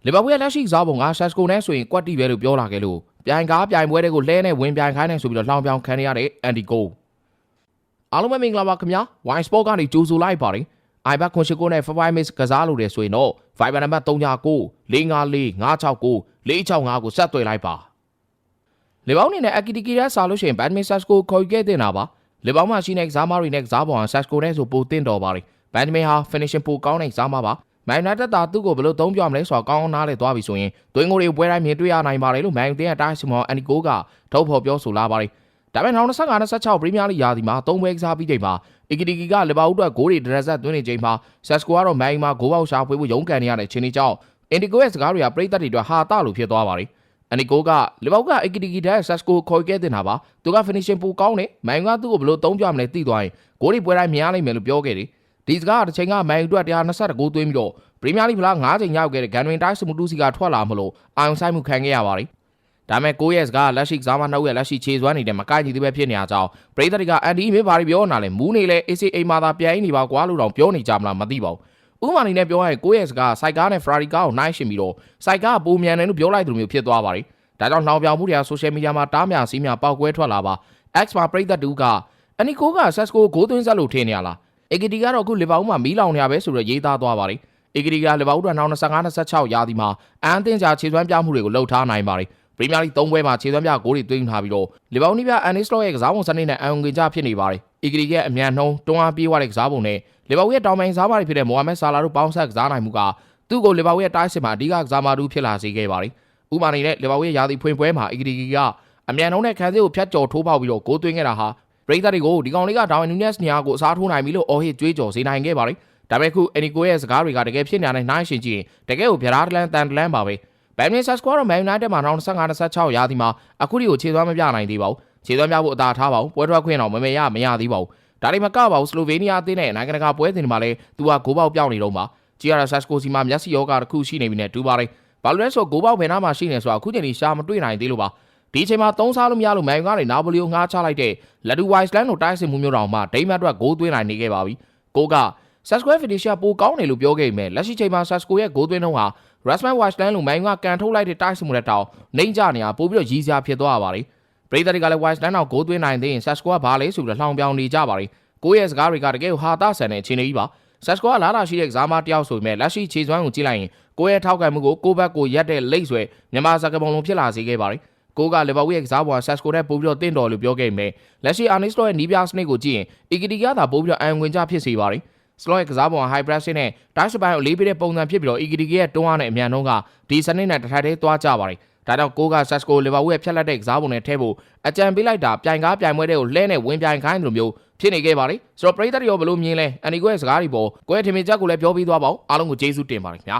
လီဗာပူးရဲ့လက်ရှိကစားပုံကဆက်စကိုနဲ့ဆိုရင်ကွက်တီပဲလို့ပြောလာခဲ့လို့ပြိုင်ကားပြိုင်ပွဲတွေကိုလဲနဲ့ဝင်ပြိုင်ခိုင်းနေဆိုပြီးတော့လှောင်ပြောင်ခံရတဲ့အန်ဒီကိုအားလုံးပဲမင်္ဂလာပါခင်ဗျာ Wine Sport ကနေကြိုဆိုလိုက်ပါတယ် iPad ခွန်ရှိကိုနဲ့ 5 Mix ကစားလို့တယ်ဆိုရင်တော့ Viber နံပါတ်39 454 569 465ကိုဆက်သွယ်လိုက်ပါလီဗာပူးအနေနဲ့အကီတီကီရဲ့စားလို့ရှိရင် Benjamin Sesko ခေါ်ယူခဲ့တင်တာပါလီဗာပူးမှာရှိတဲ့ကစားမတွေနဲ့ကစားပုံဟာ Sesko နဲ့ဆိုပိုတင်တော်ပါတယ် Benjamin ဟာ finishing ပိုကောင်းတဲ့ကစားမပါမန်ယူနိုက်တက်တာသူ့ကိုဘယ်လိုသုံးပြမလဲဆိုတာကောင်းနားလည်သွားပြီဆိုရင်တွင်းကိုတွေပွဲတိုင်းမြင်တွေ့ရနိုင်ပါတယ်လို့မန်ယူတင်းရဲ့တိုင်းစီမော်အန်နီကိုကထုတ်ဖော်ပြောဆိုလာပါတယ်ဒါပေမဲ့2025-26ပရီးမီးယားလိရာသီမှာ3ပွဲကစားပြီးချိန်မှာအီကီတီကီကလီဗာပူးအတွက်ဂိုးတွေဒရက်ဆက်သွင်းနေချိန်မှာဆက်စကိုကတော့မန်ယူမှာဂိုးပေါက်ရှာဖွေဖို့ရုန်းကန်နေရတဲ့ချင်းဒီကြောင့်အင်ဒီကိုရဲ့စကားတွေကပရိသတ်တွေအတွက်ဟာတာလို့ဖြစ်သွားပါတယ်အန်နီကိုကလီဗာပူးကအီကီတီကီတဲ့ဆက်စကိုခေါ်ခဲ့တင်တာပါသူက finishing ပိုကောင်းတယ်မန်ယူကသူ့ကိုဘယ်လိုသုံးပြမလဲသိသွားရင်ဂိုးတွေပွဲတိုင်းမြင်ရလိမ့်မယ်လို့ပြောခဲ့တယ်ဒီစကားတစ်ချိန်ကမန်ယူအတွက်120ဂိုးသွင်းပြီးတော့ပရီးမီးယားလိဖလား9ချိန်ရောက်ခဲ့တဲ့ဂန်ဝင်တိုင်းစမူတူစီကထွက်လာမလို့အာယုံဆိုင်မှုခံခဲ့ရပါတယ်ဒါမဲ့ကိုရဲ့စကားလက်ရှိကစားမနှုတ်ရဲ့လက်ရှိခြေစွမ်းနေတဲ့မကိုက်ညီသေးပဲဖြစ်နေကြအောင်ပရိသတ်တွေကအန်ဒီမင်းဘာတွေပြောနေတာလဲမူးနေလဲ ACA မှာသာပြိုင်နေပါကွာလို့တောင်ပြောနေကြမလားမသိပါဘူးဥပမာအနေနဲ့ပြောရရင်ကိုရဲ့စကားစိုက်ကားနဲ့ Ferrari ကားကိုနှိုင်းယှဉ်ပြီးတော့စိုက်ကားကပိုမြန်တယ်လို့ပြောလိုက်သလိုမျိုးဖြစ်သွားပါတယ်ဒါကြောင့်နှောင်ပြောင်မှုတွေက social media မှာတားမြစီးမြပေါက်ကွဲထွက်လာပါ X မှာပရိသတ်တူကအနီကိုက Sesko ဂိုးသွင်းဆက်လို့ထင်နေရလားအီကီတီကတော့အခုလီဗာပူးမှာမီးလောင်နေရပဲဆိုတော့ရေးသားသွားပါတယ်အီကီတီကလီဗာပူးတို့2025-26ရာသီမှာအန်တင်ချာခြေစွမ်းပြမှုတွေကိုလှုပ်ထားနိုင်ပါတယ်ပရီးမီးယားလိ3ပွဲမှာခြေစွမ်းပြဂိုးတွေသွင်းထားပြီးတော့လီဗာပူးနီးပြအန်နီစလော့ရဲ့ကစားပုံစနစ်နဲ့အန်ဝင်ကြဖြစ်နေပါတယ်အီကီတီရဲ့အမြန်နှုံးတွန်းအားပြေးသွားတဲ့ကစားပုံနဲ့လီဗာပူးရဲ့တောင်ပိုင်းကစားမတွေဖြစ်တဲ့မိုဟာမက်ဆာလာတို့ပေါင်းဆက်ကစားနိုင်မှုကသူ့ကိုလီဗာပူးရဲ့တိုက်စစ်မှာအဓိကကစားမတူဖြစ်လာစေခဲ့ပါတယ်ဥပမာအနေနဲ့လီဗာပူးရဲ့ရာသီဖွင့်ပွဲမှာအီကီတီကအမြန်နှုံးနဲ့ခန်းစစ်ကိုဖျက်ကျော်ထိုးပေါက်ပြီးတော့ဂိုးသွင်းခဲ့တာဟာပရိသတ်တွေကိုဒီကောင်လေးကဒါဝင်နူးနက်စ်နေရာကိုအစားထိုးနိုင်ပြီလို့အော်ဟစ်ကြွေးကြော်စေနိုင်ခဲ့ပါတယ်ဒါပေမဲ့ခုအနီကိုရဲ့စကားတွေကတကယ်ဖြစ်နေတဲ့နှိုင်းရှင်ကြည့်ရင်တကယ်ကိုဗျာဒားတလန်တန်တလန်ပါပဲဘန်မင်ဆက်စကွာတော့မန်ယူနိုက်တက်မှာ2025-26ရာသီမှာအခုဒီကိုခြေသွမ်းမပြနိုင်သေးပါဘူးခြေသွမ်းပြဖို့အသာထားပါဘူးပွဲထွက်ခွင့်တော့မရသေးပါဘူးဒါတွေမကပါဘူးစလိုဗေးနီးယားအသင်းနဲ့နိုင်ငံတကာပွဲစဉ်တွေမှာလည်းသူကဂိုးပေါက်ပြောင်းနေတော့မှာ GRS Sesko စီမှာမျက်စိယောဂတစ်ခုရှိနေပြီနဲ့တူပါတယ်ဘာလို့လဲဆိုဂိုးပေါက်ဘယ်နားမှာရှိနေဆိုတာအခုချိန်ထိရှာမတွေ့နိုင်သေးလို့ပါဒီအချိန်မှာသုံးစားလို့မရလို့မန်ယူကနေနာပိုလီကိုငှားချလိုက်တဲ့လက်ဒူဝိုင်စလန်တို့တိုက်စစ်မှုမျိုးတောင်မှဒိမတ်အတွက်ဂိုးသွင်းနိုင်နေခဲ့ပါပြီကိုက Sesko finisher ပိုကောင်းတယ်လို့ပြောခဲ့ပေမဲ့လက်ရှိချိန်မှာ Sesko ရဲ့ဂိုးသွင်းနှုန်းဟာ Rasmus Hojlund လို့မန်ယူကကန်ထုတ်လိုက်တဲ့တိုက်စစ်မှုတဲ့တောင်နှိမ့်ကြနေတာပို့ပြီးတော့ရည်စရာဖြစ်သွားပါတယ်ပရိသတ်တွေကလည်း Hojlund တော့ဂိုးသွင်းနိုင်သေးရင် Sesko ကဘာလဲဆိုပြီးတော့လှောင်ပြောင်နေကြပါတယ်ကိုရဲ့စကားတွေကတကယ်ကိုဟာတာဆန်တဲ့အခြေအနေကြီးပါ Sesko ကလာလာရှိတဲ့ကစားမတယောက်ဆိုပေမဲ့လက်ရှိခြေစွမ်းကိုကြည့်လိုက်ရင်ကိုရဲ့ထောက်ခံမှုကိုကိုဘက်ကိုရက်တဲ့လိမ့်ဆွဲမြန်မာစကားပုံလုံးဖြစ်လာစေခဲ့ပါတယ်ကိုကလီဗာပူးရဲ့ကစားပုံက Sesko နဲ့ပို့ပြီးတော့တင့်တော်လို့ပြောခဲ့ပေမဲ့လက်ရှိအာနီစလော့ရဲ့နီးပြစနစ်ကိုကြည့်ရင်အီကီတီကသာပို့ပြီးတော့အန်ဝင်ကြဖြစ်စေပါတယ်စလော့ရဲ့ကစားပုံက high press နဲ့တိုက်စပိုင်းကိုလေးပေးတဲ့ပုံစံဖြစ်ပြီးတော့အီကီတီရဲ့တွန်းအားနဲ့အမြန်နှုန်းကဒီစနစ်နဲ့တစ်ထပ်တည်းသွားကြပါတယ်ဒါကြောင့်ကိုက Sesko လီဗာပူးရဲ့ဖြတ်လက်တဲ့ကစားပုံနဲ့ထဲဖို့အကြံပေးလိုက်တာပြိုင်ကားပြိုင်ပွဲတွေကိုလှဲနဲ့ဝင်ပြိုင်ခိုင်းတယ်လို့မျိုးဖြစ်နေခဲ့ပါတယ်ဆိုတော့ပရိသတ်တွေရောဘယ်လိုမြင်လဲအန်နီကိုရဲ့စကားတွေပေါ်ကိုရဲ့ထင်မြင်ချက်ကိုလည်းပြောပြီးသွားပါဦးအားလုံးကိုကျေးဇူးတင်ပါတယ်ခင်ဗျာ